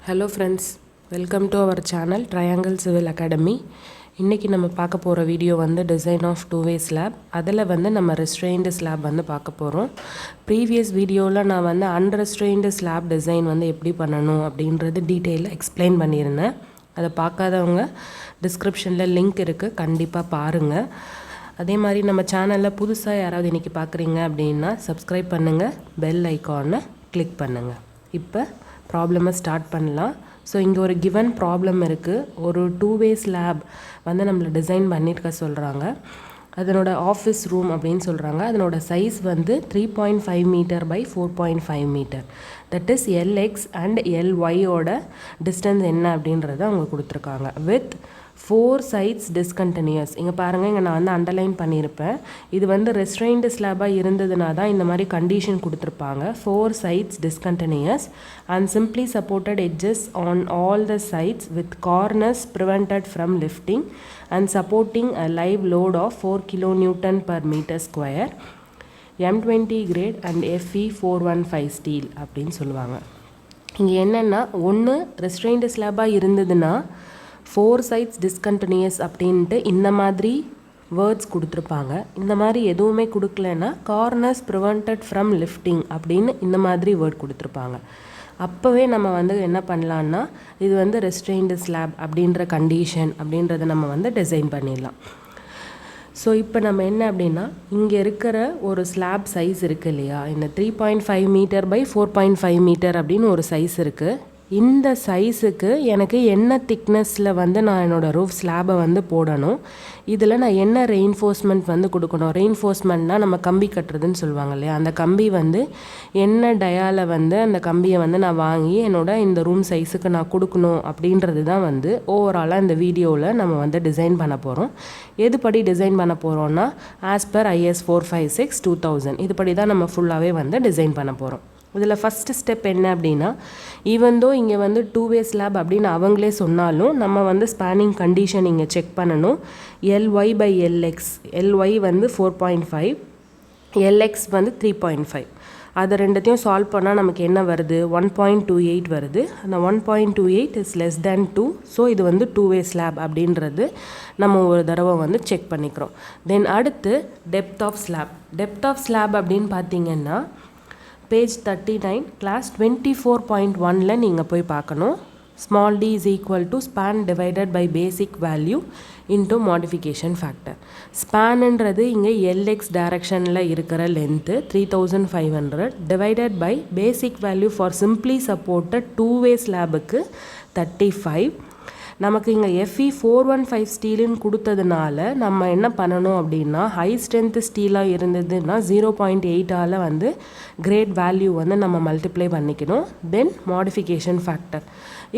Hello friends, welcome to our channel Triangle Civil Academy. இன்னைக்கு நம்ம பார்க்க போற வீடியோ வந்து design of two-way slab. அதில் வந்து நம்ம restrained slab வந்து பார்க்க போறோம். Previous வீடியோவில் நான் வந்து unrestrained slab design வந்து எப்படி பண்ணணும் அப்படின்றது டீட்டெயில் எக்ஸ்பிளைன் பண்ணியிருந்தேன். அதை பார்க்காதவங்க டிஸ்கிரிப்ஷனில் லிங்க் இருக்குது, கண்டிப்பாக பாருங்கள். அதே மாதிரி நம்ம சேனலில் புதுசாக யாராவது இன்றைக்கி பார்க்குறீங்க அப்படின்னா சப்ஸ்கிரைப் பண்ணுங்கள், பெல் ஐக்கானை கிளிக் பண்ணுங்கள். இப்போ ப்ராப்ளமை ஸ்டார்ட் பண்ணலாம். ஸோ இங்கே ஒரு கிவன் ப்ராப்ளம் இருக்குது. ஒரு டூ-வே ஸ்லாப் வந்து நம்மளை டிசைன் பண்ணியிருக்க சொல்கிறாங்க. அதனோட ஆஃபீஸ் ரூம் அப்படின்னு சொல்கிறாங்க. அதனோட சைஸ் வந்து 3.5 metre by 4.5 metre. That is LX and எல்ஒய்யோட டிஸ்டன்ஸ் என்ன அப்படின்றத அவங்க கொடுத்துருக்காங்க. With 4 sides discontinuous. இங்கே பாருங்கள், இங்கே நான் வந்து அண்டர்லைன் பண்ணியிருப்பேன். இது வந்து ரெஸ்ட்ரெயின்டு ஸ்லாபாக இருந்ததுனா தான் இந்த மாதிரி கண்டிஷன் கொடுத்துருப்பாங்க. 4 sides discontinuous and simply supported edges on all the sides with corners prevented from lifting and supporting a live load of 4 kilonewton per meter square, M20 grade and FE 415 steel அப்படின்னு சொல்லுவாங்க. இங்கே என்னென்னா, ஒன்று ரெஸ்ட்ரெயின்டு ஸ்லாபாக இருந்ததுன்னா 4 sides discontinuous அப்படின்ட்டு இந்த மாதிரி words கொடுத்துருப்பாங்க. இந்த மாதிரி எதுவுமே கொடுக்கலன்னா கார்னர்ஸ் ப்ரிவெண்டட் ஃப்ரம் லிஃப்டிங் அப்படின்னு இந்த மாதிரி வேர்ட் கொடுத்துருப்பாங்க. அப்போவே நம்ம வந்து என்ன பண்ணலான்னா, இது வந்து ரெஸ்ட்ரெயின்டு ஸ்லாப் அப்படின்ற கண்டிஷன் அப்படின்றத நம்ம வந்து டிசைன் பண்ணிடலாம். ஸோ இப்போ நம்ம என்ன அப்படின்னா, இங்கே இருக்கிற ஒரு ஸ்லாப் சைஸ் இருக்குது இல்லையா, இந்த 3.5 மீட்டர் பை 4.5 மீட்டர் அப்படின்னு ஒரு சைஸ் இருக்குது. இந்த சைஸுக்கு எனக்கு என்ன திக்னஸில் வந்து நான் என்னோடய ரூஃப் ஸ்லாபை வந்து போடணும், இதில் நான் என்ன ரெயின்ஃபோர்ஸ்மெண்ட் வந்து கொடுக்கணும். ரெயின்ஃபோர்ஸ்மெண்ட்னால் நம்ம கம்பி கட்டுறதுன்னு சொல்லுவாங்க இல்லையா, அந்த கம்பி வந்து என்ன டயாவில் வந்து அந்த கம்பியை வந்து நான் வாங்கி என்னோடய இந்த ரூம் சைஸுக்கு நான் கொடுக்கணும் அப்படின்றது தான் வந்து ஓவராலாக இந்த வீடியோவில் நம்ம வந்து டிசைன் பண்ண போகிறோம். எதுபடி டிசைன் பண்ண போகிறோன்னா, ஆஸ் பர் IS 456 2000 இதுபடி தான் நம்ம ஃபுல்லாகவே வந்து டிசைன் பண்ண போகிறோம். இதில் ஃபஸ்ட்டு ஸ்டெப் என்ன அப்படின்னா, ஈவன் தோ இங்கே வந்து டூ-வே ஸ்லாப் அப்படின்னு அவங்களே சொன்னாலும் நம்ம வந்து ஸ்பேனிங் கண்டிஷன் இங்கே செக் பண்ணணும். எல்ஒய் பை எல்எக்ஸ், எல்ஒய் வந்து 4.5, எல்எக்ஸ் வந்து 3.5. அதை ரெண்டுத்தையும் சால்வ் பண்ணால் நமக்கு என்ன வருது, 1.28 வருது. அந்த 1.28 இஸ் லெஸ் தேன் 2. ஸோ இது வந்து டூ-வே ஸ்லாப் அப்படின்றது நம்ம ஒரு தடவை வந்து செக் பண்ணிக்கிறோம். தென் அடுத்து depth of slab. Depth of slab அப்படின்னு பார்த்தீங்கன்னா பேஜ் 39 கிளாஸ் 24.1ல் நீங்கள் போய் பார்க்கணும். Small d is equal to span divided by basic value into modification factor. ஸ்பேனுன்றது இங்கே LX டைரக்ஷனில் இருக்கிற length 3500 divided by basic value for simply supported two-way ஸ்லாபுக்கு 35. நமக்கு இங்கே FE 415 ஸ்டீலுன்னு கொடுத்ததுனால நம்ம என்ன பண்ணணும் அப்படின்னா, ஹை ஸ்ட்ரென்த் ஸ்டீலாக இருந்ததுன்னா 0.8ஆல் வந்து கிரேட் வேல்யூ வந்து நம்ம மல்டிப்ளை பண்ணிக்கணும். தென் மாடிஃபிகேஷன் ஃபேக்டர்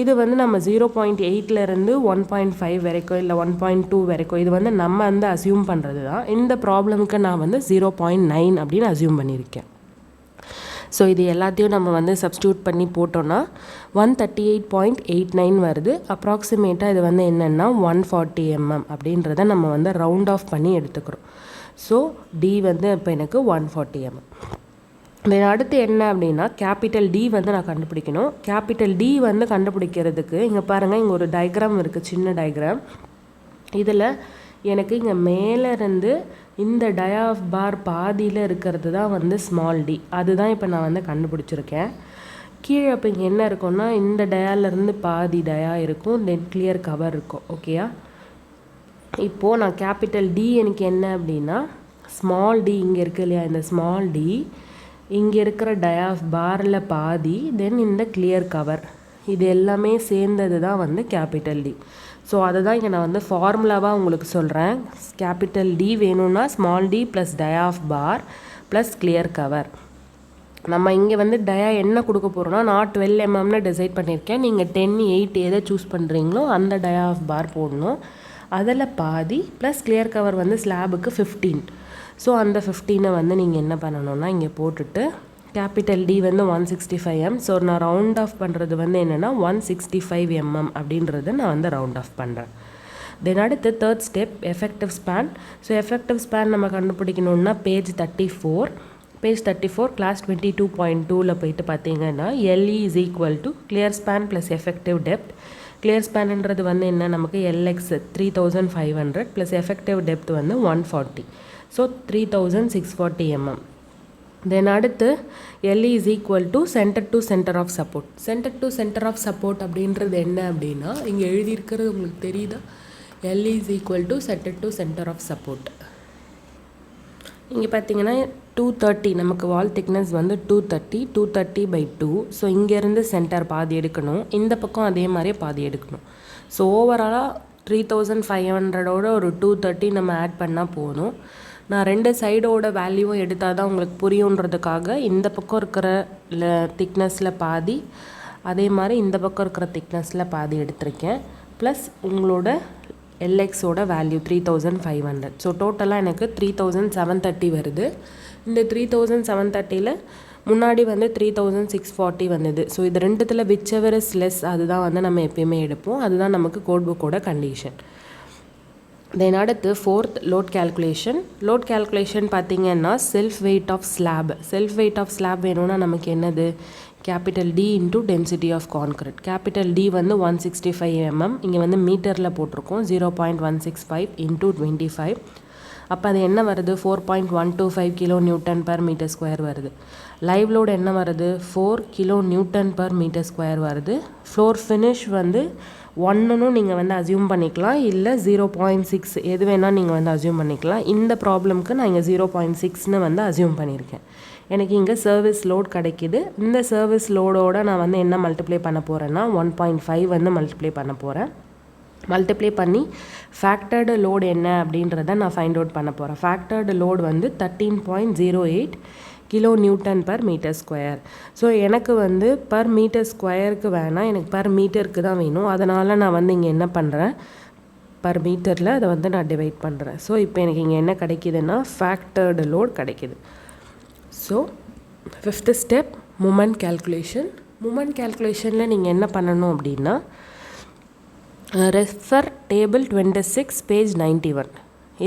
இது வந்து நம்ம 0.8லேருந்து 1.5 வரைக்கும் இல்லை 1.2 வரைக்கும் இது வந்து நம்ம வந்து அசியூம் பண்ணுறது தான். இந்த ப்ராப்ளமுக்கு நான் வந்து 0.9 அப்படின்னு அசியூம் பண்ணியிருக்கேன். ஸோ இது எல்லாத்தையும் நம்ம வந்து சப்ஸ்டியூட் பண்ணி போட்டோன்னா 138.89 வருது. அப்ராக்சிமேட்டாக இது வந்து என்னென்னா 140 mm அப்படின்றத நம்ம வந்து ரவுண்ட் ஆஃப் பண்ணி எடுத்துக்கிறோம். ஸோ D வந்து இப்போ எனக்கு 140 mm. தென் அடுத்து என்ன அப்படின்னா, கேபிட்டல் D வந்து நான் கண்டுபிடிக்கணும். கேபிட்டல் D வந்து கண்டுபிடிக்கிறதுக்கு இங்கே பாருங்கள், இங்கே ஒரு டயக்ராம் இருக்குது, சின்ன டயக்ராம். இதில் எனக்கு இங்கே மேலேருந்து இந்த டயாஃப் பார் பாதியில் இருக்கிறது தான் வந்து ஸ்மால் d. அதுதான் இப்போ நான் வந்து கண்டுபிடிச்சிருக்கேன். கீழே இப்போ இங்கே என்ன இருக்கும்னா, இந்த டயாலேருந்து பாதி டயா இருக்கும், தென் கிளியர் கவர் இருக்கும். ஓகேயா, இப்போது நான் கேபிட்டல் D எனக்கு என்ன அப்படின்னா, ஸ்மால் d இங்கே இருக்குது இல்லையா, இந்த ஸ்மால் d இங்கே இருக்கிற டயாஃப் பாரில் பாதி, தென் இந்த கிளியர் கவர், இது எல்லாமே சேர்ந்தது தான் வந்து கேபிட்டல் D. ஸோ அதை தான் இங்கே நான் வந்து ஃபார்முலாவாக உங்களுக்கு சொல்கிறேன். கேபிட்டல் D வேணும்னா small d plus dia of bar plus clear cover. நம்ம இங்கே வந்து டயா என்ன கொடுக்க போகிறோன்னா, நான் 12 mmன்னு டிசைட் பண்ணியிருக்கேன். நீங்கள் 10, 8 எதை சூஸ் பண்ணுறீங்களோ அந்த டயாஃப் பார் போடணும். அதில் பாதி ப்ளஸ் கிளியர் கவர் வந்து ஸ்லாபுக்கு 15. ஸோ அந்த 15 வந்து நீங்கள் என்ன பண்ணணும்னா இங்கே போட்டுட்டு, கேபிட்டல் D வந்து 165 m. ஸோ நான் ரவுண்ட் ஆஃப் பண்ணுறது வந்து என்னென்னா 165 mm அப்படின்றத நான் வந்து ரவுண்ட் ஆஃப் பண்ணுறேன். தென் அடுத்து third step effective span. So effective span நம்ம கண்டுபிடிக்கணுன்னா பேஜ் 34 பேஜ் 34 கிளாஸ் 22.2ல போயிட்டு பார்த்தீங்கன்னா LE is equal to clear span plus effective depth. clear spanன்றது வந்து என்ன நமக்கு LX 3500 plus effective depth வந்து 140. So 3640 mm. தென் அடுத்து LE is equal to center to center of support. center to center of support அப்படின்றது என்ன அப்படின்னா இங்கே எழுதியிருக்கிறது உங்களுக்கு தெரியுதா? LE is equal to center to center of support. இங்கே பார்த்தீங்கன்னா 230 நமக்கு வால் திக்னஸ் வந்து 230/2. ஸோ இங்கேருந்து சென்டர் பாதி எடுக்கணும், இந்த பக்கம் அதே மாதிரியே பாதி எடுக்கணும். ஸோ ஓவராலாக 3500ஓட ஒரு 230 நம்ம ஆட் பண்ணால் போதும். நான் ரெண்டு சைடோட வேல்யூவும் எடுத்தால் தான் உங்களுக்கு புரியுன்றதுக்காக இந்த பக்கம் இருக்கிற திக்னஸில் பாதி, அதே மாதிரி இந்த பக்கம் இருக்கிற திக்னஸில் பாதி எடுத்திருக்கேன். ப்ளஸ் உங்களோட LXோட வேல்யூ 3500. ஸோ டோட்டலாக எனக்கு 3730 வருது. இந்த 3730ல் முன்னாடி வந்து 3640 வந்தது. ஸோ இது ரெண்டுத்தில் விச்செவர் இஸ் லெஸ் அதுதான் வந்து நம்ம எப்பயுமே எடுப்போம். அதுதான் நமக்கு கோட் புக்கோட கண்டிஷன். தென் அடுத்து fourth load calculation. Load calculation பார்த்தீங்கன்னா self weight of slab. Self weight of slab வேணும்னா நமக்கு என்னது? Capital D into density of concrete. Capital D வந்து 165 mm, இங்கே வந்து மீட்டரில் போட்டிருக்கோம். 0.165 இன்டூ 25. அப்போ அது என்ன வருது? 4.125 kilo newton per metre square வருது. லைவ் லோடு என்ன வருது? 4 kilo newton per metre square வருது. ஃப்ளோர் ஃபினிஷ் வந்து 1ன்னு நீங்கள் வந்து அசியூம் பண்ணிக்கலாம், இல்லை 0.6 எது வேணால் நீங்கள் வந்து அசியூம் பண்ணிக்கலாம். இந்த ப்ராப்ளம்க்கு நான் இங்கே 0.6ன்னு வந்து அசியூம் பண்ணியிருக்கேன். எனக்கு இங்கே சர்வீஸ் லோட் கிடைக்கிது. இந்த சர்வீஸ் லோடோட நான் வந்து என்ன மல்டிப்ளை பண்ண போகிறேன்னா 1.5 வந்து மல்டிப்ளை பண்ண போகிறேன். மல்டிப்ளை பண்ணி ஃபேக்டர்டு லோடு என்ன அப்படின்றத நான் ஃபைண்ட் அவுட் பண்ண போகிறேன். ஃபேக்டர்டு லோடு வந்து 13.08 kilo newton per metre square. So எனக்கு வந்து பர் மீட்டர் ஸ்கொயருக்கு வேணாம், எனக்கு பர் மீட்டருக்கு தான் வேணும். அதனால் நான் வந்து இங்கே என்ன பண்ணுறேன், பர் மீட்டரில் அதை வந்து நான் டிவைட் பண்ணுறேன். ஸோ இப்போ எனக்கு இங்கே என்ன கிடைக்கிதுன்னா ஃபேக்டர்டு லோட் கிடைக்கிது. So fifth step moment calculation. Moment கேல்குலேஷனில் நீங்கள் என்ன பண்ணணும் அப்படின்னா ரெஃபர் டேபிள் 26 பேஜ் 91.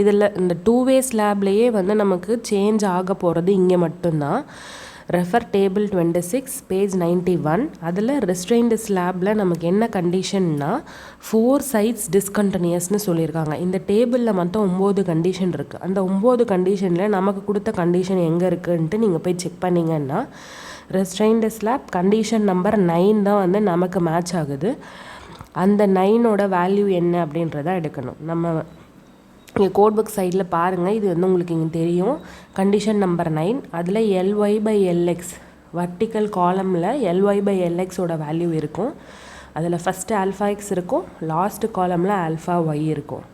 இதில் இந்த 2-way ஸ்லாப்லேயே வந்து நமக்கு சேஞ்ச் ஆக போகிறது இங்கே மட்டும்தான். Refer table 26 page 91. அதில் ரெஸ்ட்ரெயின்டு ஸ்லாபில் நமக்கு என்ன கண்டிஷன்னா 4 சைட்ஸ் டிஸ்கண்டினியூஸ்னு சொல்லியிருக்காங்க. இந்த டேபிளில் மொத்தம் 9 கண்டிஷன் இருக்குது. அந்த 9 கண்டிஷனில் நமக்கு கொடுத்த கண்டிஷன் எங்கே இருக்குன்ட்டு நீங்கள் போய் செக் பண்ணிங்கன்னா ரெஸ்ட்ரெயின்டு ஸ்லாப் கண்டிஷன் நம்பர் 9 தான் வந்து நமக்கு மேட்ச் ஆகுது. அந்த 9ஓட வேல்யூ என்ன அப்படின்றத எடுக்கணும். நம்ம இங்கே கோட் புக் சைடில் பாருங்கள், இது வந்து உங்களுக்கு இங்கே தெரியும். கண்டிஷன் நம்பர் 9, அதில் LY/LX வர்டிக்கல் காலமில் LY/LXோட வேல்யூ இருக்கும். அதில் ஃபஸ்ட்டு α(x) இருக்கும், லாஸ்ட்டு காலமில் α(y) இருக்கும்.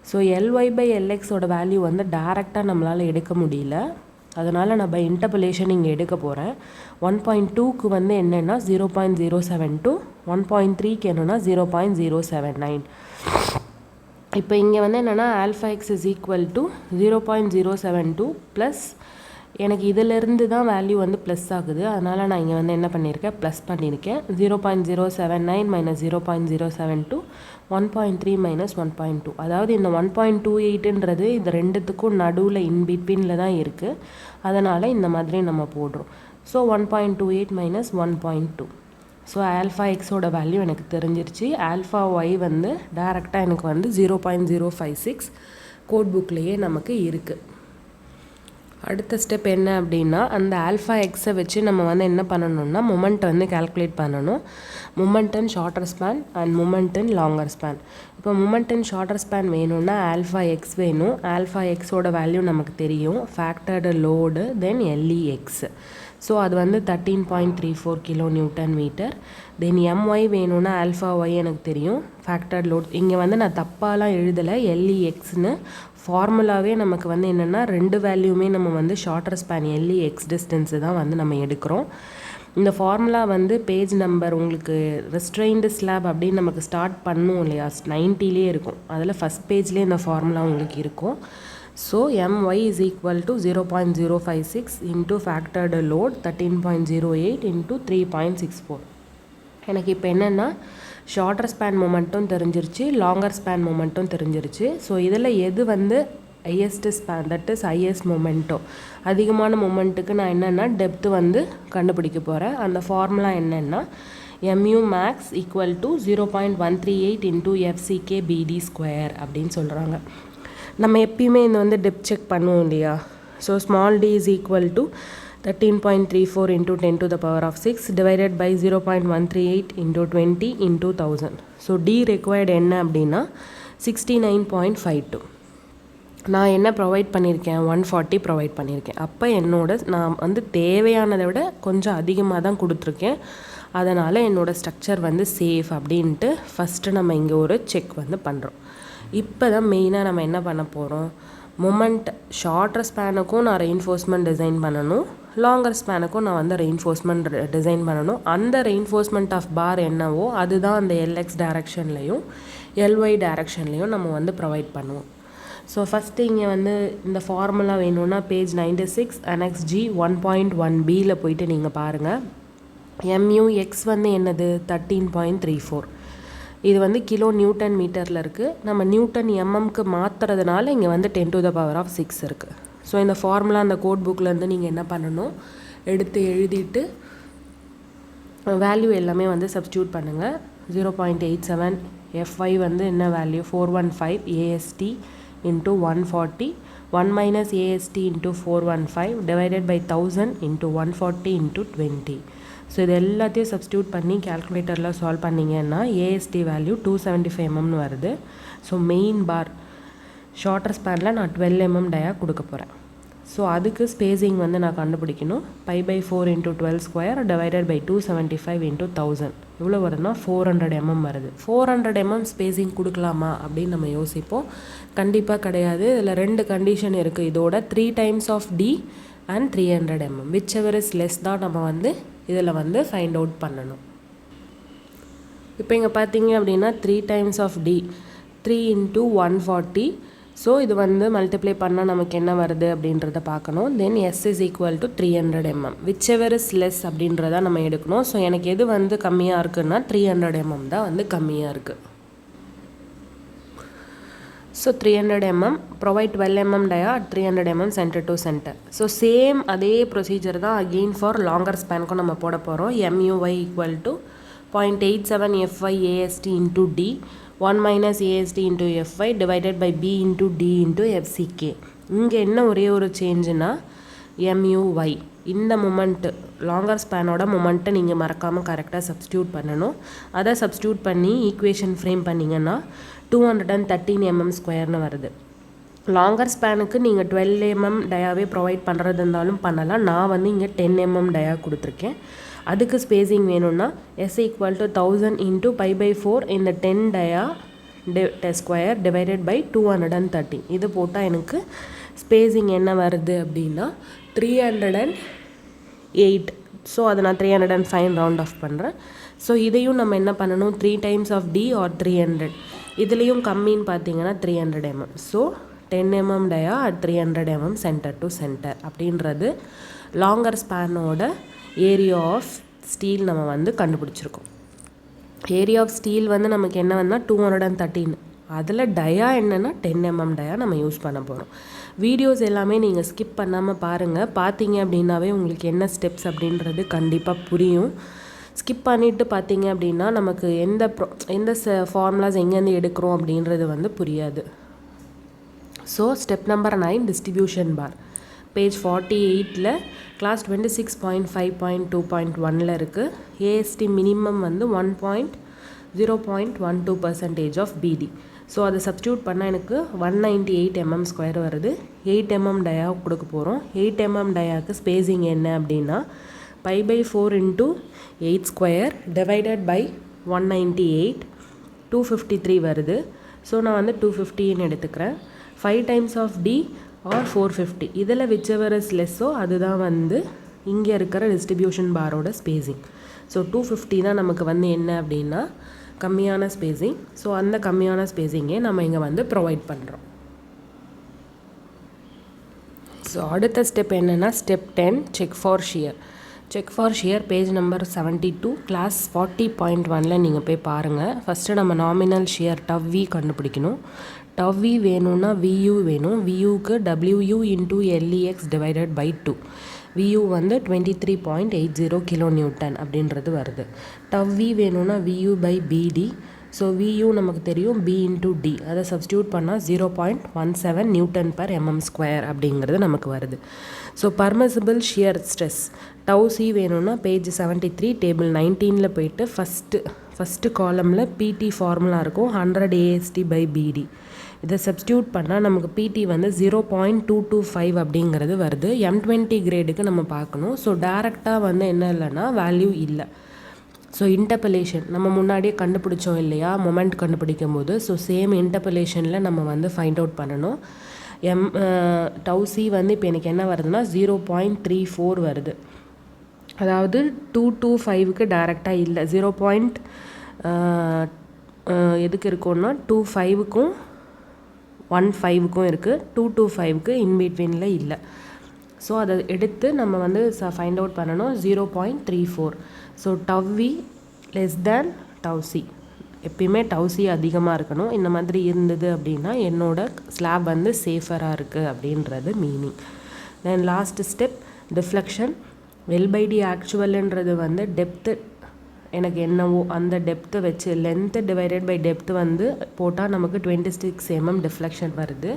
ஸோ LY/LXோட வேல்யூ வந்து டைரெக்டாக நம்மளால் எடுக்க முடியல. அதனால் நான் பை இன்டர்போலேஷன் இங்கே எடுக்க போகிறேன். 1.2க்கு வந்து என்னென்னா 0.072, 1.3க்கு என்னென்னா 0.079. இப்போ இங்கே வந்து என்னென்னா α(x) is equal to 0.072 plus எனக்கு இதிலிருந்து தான் வேல்யூ வந்து ப்ளஸ் ஆகுது. அதனால் நான் இங்கே வந்து என்ன பண்ணியிருக்கேன், ப்ளஸ் பண்ணியிருக்கேன். 0.079 மைனஸ் 0.072, 1.3 மைனஸ் 1.2. அதாவது இந்த 1.28ன்றது இது ரெண்டுத்துக்கும் நடுவில் இன்பிட்வீனில் தான் இருக்குது. அதனால் இந்த மாதிரி நம்ம போடுறோம். So 1.28 minus 1.2. ஸோ α(x)ஓட வேல்யூ எனக்கு தெரிஞ்சிருச்சு. α(y) வந்து டைரெக்டாக எனக்கு வந்து 0.056 கோட் புக்லேயே நமக்கு இருக்குது. அடுத்த ஸ்டெப் என்ன அப்படின்னா அந்த α(x) வச்சு நம்ம வந்து என்ன பண்ணணும்னா மொமெண்ட் வந்து கால்குலேட் பண்ணணும். Moment in shorter span and moment in longer span. இப்போ மொமெண்ட் இன் ஷார்ட்டர் ஸ்பேன் வேணும்னா α(x) வேணும். α(x)ஓட வேல்யூ நமக்கு தெரியும், factored load then LEX. So அது வந்து 13.34 kilo newton metre. Then MY வேணும்னா α(y) எனக்கு தெரியும், ஃபேக்டர்ட் லோட். இங்கே வந்து நான் தப்பாலாம் எழுதலை, LEXன்னு ஃபார்முலாவே நமக்கு வந்து என்னென்னா ரெண்டு வேல்யூமே நம்ம வந்து ஷார்ட்டர் ஸ்பேன் LEX டிஸ்டன்ஸு தான் வந்து நம்ம எடுக்கிறோம். இந்த ஃபார்முலா வந்து பேஜ் நம்பர் உங்களுக்கு ரெஸ்ட்ரெயின்டு ஸ்லாப் அப்படின்னு நமக்கு ஸ்டார்ட் பண்ணும் இல்லையா, 90லே இருக்கும். அதில் ஃபஸ்ட் பேஜ்லேயே இந்த ஃபார்முலா உங்களுக்கு இருக்கும். So MY is equal to 0.056 into factored load 13.08 into 3.64. எனக்கு இப்போ என்னென்னா ஷார்ட்டர் ஸ்பேன் மொமெண்ட்டும் தெரிஞ்சிருச்சு, லாங்கர் ஸ்பேன் மொமெண்ட்டும் தெரிஞ்சிருச்சு. ஸோ இதில் எது வந்து highest span, that is highest momentum. அதிகமான மொமெண்ட்டுக்கு நான் என்னென்னா டெப்த்து வந்து கண்டுபிடிக்க போகிறேன். அந்த ஃபார்முலா என்னென்னா mu max equal to 0.138 into FCK BD square அப்படின்னு சொல்கிறாங்க. நம்ம எப்பயுமே இந்த வந்து டெப்த் செக் பண்ணுவோம் இல்லையா. So small d is equal to 13.34 into 10 to the power of 6 divided by 0.138 into 20 into 1000. So d required என்ன அப்படின்னா 69.52. நான் என்ன ப்ரொவைட் பண்ணியிருக்கேன், 140 ப்ரொவைட் பண்ணியிருக்கேன். அப்போ நான் வந்து தேவையானதை விட கொஞ்சம் அதிகமாக தான் கொடுத்துருக்கேன். அதனால் என்னோடய ஸ்ட்ரக்சர் வந்து சேஃப் அப்படின்ட்டு ஃபஸ்ட்டு நம்ம இங்கே ஒரு செக் வந்து பண்ணுறோம். இப்போ தான் மெயினாக நம்ம என்ன பண்ண போகிறோம், மொமெண்ட் ஷார்ட்டர் ஸ்பேனுக்கும் நான் ரெயின்ஃபோர்ஸ்மெண்ட் டிசைன் பண்ணணும், லாங்கர் ஸ்பேனுக்கும் நான் வந்து ரெயின்ஃபோர்ஸ்மெண்ட் டிசைன் பண்ணணும். அந்த ரெயின்ஃபோர்ஸ்மெண்ட் ஆஃப் பார் என்னவோ அதுதான் அந்த எல்எக்ஸ் டைரக்ஷன்லேயும் எல்ஒய் டைரக்ஷன்லேயும் நம்ம வந்து ப்ரொவைட் பண்ணுவோம். ஸோ ஃபஸ்ட்டு இங்கே வந்து இந்த ஃபார்முலா வேணும்னா பேஜ் 96 annex G 1.1bயில் போயிட்டு நீங்கள் பாருங்கள். MUX வந்து என்னது 13.34. இது வந்து கிலோ நியூட்டன் மீட்டரில் இருக்குது. நம்ம நியூட்டன் எம்எம்க்கு மாற்றுறதுனால இங்கே வந்து 10 to the power of 6 இருக்குது. ஸோ இந்த ஃபார்முலா அந்த கோட் புக்கிலேருந்து நீங்கள் என்ன பண்ணணும், எடுத்து எழுதிட்டு வேல்யூ எல்லாமே வந்து சப்ஸ்டியூட் பண்ணுங்கள். 0.87 FY வந்து என்ன value 415 AST into 140 1 minus AST into 415 divided by 1000 into 140 into 20. So இது எல்லாத்தையும் சப்ஸ்டியூட் பண்ணி கேல்குலேட்டரில் சால்வ் பண்ணிங்கன்னா AST வேல்யூ 275 mm வருது. ஸோ மெயின் பார் ஷார்ட்டர் ஸ்பேனில் நான் 12 mm டயா கொடுக்க போகிறேன். ஸோ அதுக்கு ஸ்பேஸிங் வந்து நான் கண்டுபிடிக்கணும். π/4 into 12 square divided by 275 into 1000 இவ்வளோ வருதுன்னா 400 mm வருது. 400 mm ஸ்பேஸிங் கொடுக்கலாமா அப்படின்னு நம்ம யோசிப்போம். கண்டிப்பாக கிடையாது. இதில் 2 கண்டிஷன் இருக்குது. இதோட 3 times of D and 300 mm whichever is less தான் நம்ம வந்து இதில் வந்து ஃபைண்ட் அவுட் பண்ணணும். இப்போ இங்கே பார்த்தீங்க அப்படின்னா 3 times of D 3 into 140. So இது வந்து மல்டிப்ளை பண்ணால் நமக்கு என்ன வருது அப்படின்றத பார்க்கணும். தென் S is equal to 300 mm whichever is less அப்படின்றத நம்ம எடுக்கணும். ஸோ எனக்கு எது வந்து கம்மியாக இருக்குன்னா 300 mm தான் வந்து கம்மியாக இருக்குது. So 300 mm provide 12 mm டயா at 300 mm centre to centre. So same அதே ப்ரொசீஜர் தான் அகெயின் ஃபார் லாங்கர் ஸ்பேனுக்கும் நம்ம போட போகிறோம். MUY equal to 0.87 FY AST into D 1 minus AST into FY divided by B into D into FCK. இங்கே என்ன ஒரே ஒரு சேஞ்சுனா MUY இந்த மொமெண்ட்டு லாங்கர் ஸ்பேனோட மொமெண்ட்டை நீங்கள் மறக்காமல் கரெக்டாக சப்ஸ்டியூட் பண்ணணும். அதை சப்ஸ்டியூட் பண்ணி ஈக்குவேஷன் ஃப்ரேம் பண்ணிங்கன்னா 213 mm ஸ்கொயர்னு வருது. லாங்கர் ஸ்பேனுக்கு நீங்கள் 12 mm டயாவே ப்ரொவைட் பண்ணுறது இருந்தாலும் பண்ணலாம். நான் வந்து இங்கே 10 mm டயா கொடுத்துருக்கேன். அதுக்கு ஸ்பேஸிங் வேணும்னா S equal to 1000 into π/4 இந்த 10 டயா ஸ்கொயர் டிவைடட் பை 213. இது போட்டால் எனக்கு ஸ்பேஸிங் என்ன வருது அப்படின்னா 308. ஸோ அதை நான் 305 ரவுண்ட் ஆஃப் பண்ணுறேன். ஸோ இதையும் நம்ம என்ன பண்ணணும், 3 times of D or 300. இதுலேயும் கம்மின்னு பார்த்தீங்கன்னா 300 mm. So 10 mm டயா at 300 mm centre to centre அப்படின்றது லாங்கர் ஸ்பேனோட ஏரியா ஆஃப் ஸ்டீல் நம்ம வந்து கண்டுபிடிச்சிருக்கோம். ஏரியா ஆஃப் ஸ்டீல் வந்து நமக்கு என்ன வந்தால் 213. அதில் டயா என்னென்னா 10 mm டயா நம்ம யூஸ் பண்ண போகிறோம். வீடியோஸ் எல்லாமே நீங்கள் ஸ்கிப் பண்ணாமல் பாருங்கள். பார்த்தீங்க அப்படின்னாவே உங்களுக்கு என்ன ஸ்டெப்ஸ் அப்படின்றது கண்டிப்பாக புரியும். ஸ்கிப் பண்ணிவிட்டு பார்த்தீங்க அப்படின்னா நமக்கு எந்த ஃபார்முலாஸ் எங்கேருந்து எடுக்கிறோம் அப்படின்றது வந்து புரியாது. ஸோ ஸ்டெப் நம்பர் 9 டிஸ்ட்ரிபியூஷன் பார் பேஜ் 48ல் கிளாஸ் 26.5.2.1ல் இருக்குது. AST மினிமம் வந்து 0.12% ஆஃப் BD. ஸோ அதை சப்ஸ்டியூட் பண்ணால் எனக்கு 198 mm ஸ்கொயர் வருது. 8 mm டயா கொடுக்க போகிறோம். 8 mm டயாவுக்கு ஸ்பேஸிங் என்ன அப்படின்னா π/4 into 8 ஸ்கொயர் டிவைடட் பை 198 253 வருது. ஸோ நான் வந்து 250ன்னு எடுத்துக்கிறேன். 5 times of D or 450 இதில் whichever is lessோ அதுதான் வந்து இங்கே இருக்கிற டிஸ்ட்ரிபியூஷன் பாரோட ஸ்பேஸிங். ஸோ 250 தான் நமக்கு வந்து என்ன அப்படின்னா கம்மியான ஸ்பேஸிங். ஸோ அந்த கம்மியான ஸ்பேஸிங்கே நம்ம இங்கே வந்து ப்ரொவைட் பண்ணுறோம். ஸோ அடுத்த ஸ்டெப் என்னென்னா step 10 check for shear. Check for shear page number 72 clause 40.1ல் நீங்கள் போய் பாருங்கள். ஃபஸ்ட்டு நம்ம நாமினல் ஷியர் டவ் வி கண்டுபிடிக்கணும். டவ் வி வேணும்னா வியூ வேணும். வியூக்கு WU into LEX divided by 2. VU வந்து 23.80 கிலோ நியூட்டன் அப்படின்றது வருது. டவ் வி வேணும்னா VU by BD. So VU நமக்கு தெரியும், B இன்டூ D. அதை சப்ஸ்டியூட் பண்ணால் 0.17 நியூட்டன் பர் mm² அப்படிங்கிறது நமக்கு வருது. So permissible shear stress tau c வேணும்னா பேஜ் 73 டேபிள் 19 போயிட்டு ஃபஸ்ட்டு காலமில் PT ஃபார்முலா இருக்கும் 100 AST பை BD. இதை சப்ஸ்டியூட் பண்ணால் நமக்கு PT வந்து 0.225 அப்படிங்கிறது வருது. M20 கிரேடுக்கு நம்ம பார்க்கணும். ஸோ டேரெக்டாக வந்து என்ன இல்லைன்னா வேல்யூ இல்லை. ஸோ இன்டர்பலேஷன் நம்ம முன்னாடியே கண்டுபிடிச்சோம் இல்லையா, மொமெண்ட் கண்டுபிடிக்கும் போது. ஸோ சேம் இன்டர்பலேஷனில் நம்ம வந்து ஃபைண்ட் அவுட் பண்ணணும். டவ் சி வந்து இப்போ எனக்கு என்ன வருதுன்னா 0.34 வருது. அதாவது 225க்கு டேரெக்டாக இல்லை. எதுக்கு இருக்குன்னா 25க்கும் 15க்கும் இருக்குது. 225க்கு இன்பிட்வீனில் இல்லை. ஸோ அதை எடுத்து நம்ம வந்து ஃபைண்ட் அவுட் பண்ணணும் 0.34. So tau v less than tau c. எப்பயுமே டவ் சி அதிகமாக இருக்கணும். இந்த மாதிரி இருந்தது அப்படின்னா என்னோட ஸ்லாப் வந்து சேஃபராக இருக்குது அப்படின்றது meaning. Then last step deflection. L/D ஆக்சுவல்ன்றது வந்து டெப்த்து எனக்கு என்னவோ அந்த டெப்த்தை வச்சு லென்த்து டிவைடட் பை டெப்த்து வந்து போட்டால் நமக்கு 26 mm டிஃப்ளெக்ஷன் வருது.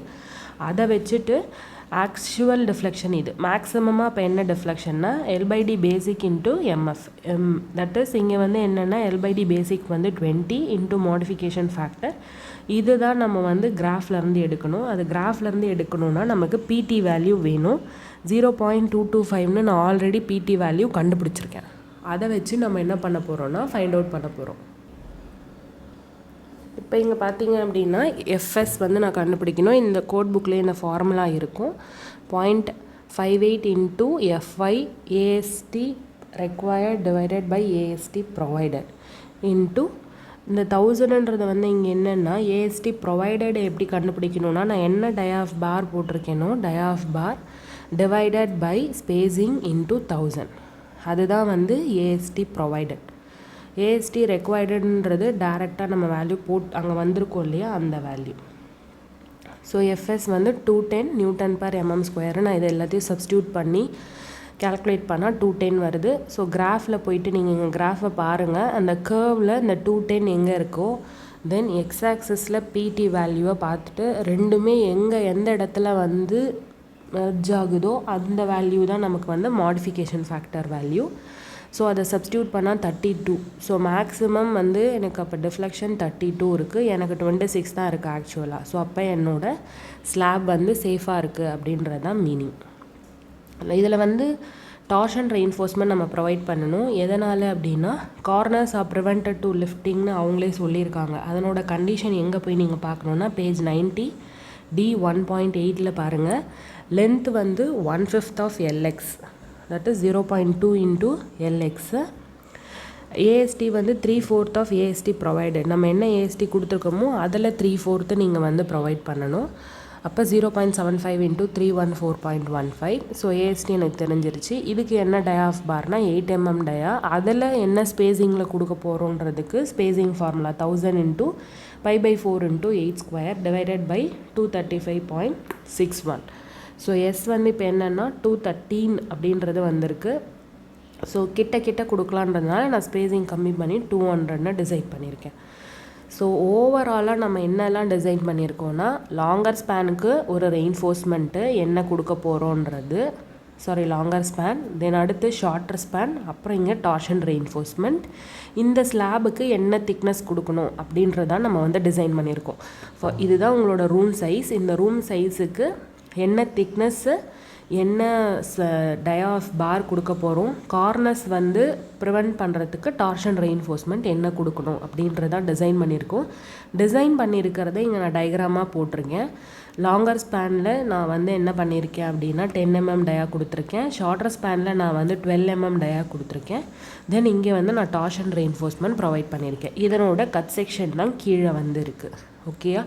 அதை வச்சுட்டு ஆக்சுவல் டிஃப்ளெக்ஷன் இது மேக்ஸிமமாக இப்போ என்ன டிஃப்ளெக்ஷன்னா L/D basic into MF. That is இங்கே வந்து என்னென்னா L/D பேசிக் வந்து 20 இன்ட்டு மாடிஃபிகேஷன் ஃபேக்டர். இதுதான் நம்ம வந்து கிராஃப்லேருந்து எடுக்கணும். அது கிராஃப்லேருந்து எடுக்கணும்னா நமக்கு PT வேல்யூ வேணும். 0.225ன்னு நான் ஆல்ரெடி PT வேல்யூ கண்டுபிடிச்சிருக்கேன். அதை வச்சு நம்ம என்ன பண்ண போகிறோம்னா ஃபைண்ட் அவுட் பண்ண போகிறோம். இப்போ இங்கே பார்த்தீங்க அப்படின்னா FS வந்து நான் கண்டுபிடிக்கணும். இந்த கோட் புக்கில் இந்த ஃபார்முலா இருக்கும். 0.58 into FY AST required divided by AST provided into இந்த 1000ன்றது வந்து இங்கே என்னென்னா AST ப்ரொவைடட் எப்படி கண்டுபிடிக்கணும்னா நான் என்ன டயாஃப் பார் போட்டிருக்கேனோ டயாஃப் பார் டிவைடட் பை ஸ்பேசிங் இன்ட்டு 1000. அதுதான் வந்து AST ப்ரொவைடட். AST ரெக்வயர்டுன்றது டேரெக்டாக நம்ம வேல்யூ அங்கே வந்திருக்கோம் இல்லையா, அந்த வேல்யூ. ஸோ FS வந்து 210 நியூட்டன் பர் mm². நான் இதை எல்லாத்தையும் சப்ஸ்டியூட் பண்ணி கேல்குலேட் பண்ணால் 210 வருது. ஸோ கிராஃபில் போயிட்டு நீங்கள் இங்கே கிராஃபை பாருங்கள். அந்த கர்வில் இந்த 210 எங்கே இருக்கோ தென் எக்ஸ் ஆக்சஸில் PT வேல்யூவை பார்த்துட்டு ரெண்டுமே எந்த இடத்துல வந்து மெர்ஜ் ஆகுதோ அந்த வேல்யூ தான் நமக்கு வந்து மாடிஃபிகேஷன் ஃபேக்டர் வேல்யூ. ஸோ அதை சப்ஸ்டியூட் பண்ணால் 32. ஸோ மேக்ஸிமம் வந்து எனக்கு அப்போ டிஃப்ளெக்ஷன் 32 இருக்குது. எனக்கு 26 தான் இருக்குது ஆக்சுவலாக. ஸோ அப்போ என்னோட ஸ்லாப் வந்து சேஃபாக இருக்குது அப்படின்றது தான் மீனிங். இதில் வந்து டார்ஷன் ரெயின்ஃபோர்ஸ்மெண்ட் நம்ம ப்ரொவைட் பண்ணணும். எதனால் அப்படின்னா கார்னர்ஸ் ஆர் ப்ரிவென்டட் டு லிஃப்டிங்னு அவங்களே சொல்லியிருக்காங்க. அதனோட கண்டிஷன் எங்கே போய் நீங்கள் பார்க்கணுன்னா பேஜ் 90 D 1.8 பாருங்கள். லென்த் வந்து 1/5 of LX, that is 0.2 into LX. AST வந்து 3/4 ஆஃப் AST ப்ரொவைடட். நம்ம என்ன AST கொடுத்துருக்கோமோ அதில் 3/4 நீங்கள் வந்து ப்ரொவைட் பண்ணணும். அப்போ 0.75 இன்டூ 314.15. ஸோ AST எனக்கு தெரிஞ்சிருச்சு. இதுக்கு என்ன டயாஃப் பார்னால் 8 mm டயா. அதில் என்ன ஸ்பேசிங்கில் கொடுக்க போகிறோன்றதுக்கு spacing formula 1000 into π/4 into 8² divided by 235.61. So S வந்து இப்போ என்னென்னா 213 அப்படின்றது வந்திருக்கு. ஸோ கிட்ட கொடுக்கலான்றதுனால நான் ஸ்பேசிங் கம்மி பண்ணி 200ன்னு டிசைட் பண்ணியிருக்கேன். ஸோ ஓவராலாக நம்ம என்னெல்லாம் டிசைன் பண்ணியிருக்கோன்னா லாங்கர் ஸ்பேனுக்கு ஒரு ரெயின்ஃபோர்ஸ்மெண்ட்டு என்ன கொடுக்க போகிறோன்றது, லாங்கர் ஸ்பேன், தென் அடுத்து ஷார்ட்டர் ஸ்பேன், அப்புறம் இங்கே டார்ஷன் ரெயின்ஃபோர்ஸ்மெண்ட். இந்த ஸ்லாபுக்கு என்ன திக்னஸ் கொடுக்கணும் அப்படின்றதான் நம்ம வந்து டிசைன் பண்ணியிருக்கோம். இதுதான் உங்களோட ரூம் சைஸ். இந்த ரூம் சைஸுக்கு என்ன திக்னஸ்ஸு என்ன டயாஃப் பார் கொடுக்க போகிறோம், கார்னர்ஸ் வந்து ப்ரிவெண்ட் பண்ணுறதுக்கு டார்ஷன் ரெயின்ஃபோர்ஸ்மெண்ட் என்ன கொடுக்கணும் அப்படின்றதான் டிசைன் பண்ணியிருக்கோம். டிசைன் பண்ணியிருக்கிறத இங்கே நான் டயக்ராமாக போட்டிருக்கேன். லாங்கர் ஸ்பேனில் நான் வந்து என்ன பண்ணியிருக்கேன் அப்படின்னா 10 mm டயா கொடுத்துருக்கேன். ஷார்ட்டர் ஸ்பேனில் நான் வந்து 12 mm டயா கொடுத்துருக்கேன். தென் இங்கே வந்து நான் டார்ஷன் ரெயின்ஃபோர்ஸ்மெண்ட் ப்ரொவைட் பண்ணியிருக்கேன். இதனோட கட் செக்ஷன் தான் கீழே வந்து இருக்குது. ஓகேயா,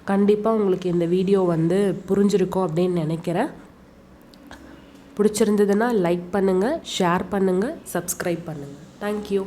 கண்டிப்பாக உங்களுக்கு இந்த வீடியோ வந்து புரிஞ்சிருக்கும் அப்படின்னு நினைக்கிறேன். பிடிச்சிருந்ததுன்னா லைக் பண்ணுங்கள், ஷேர் பண்ணுங்கள், சப்ஸ்கிரைப் பண்ணுங்கள். தேங்க்யூ.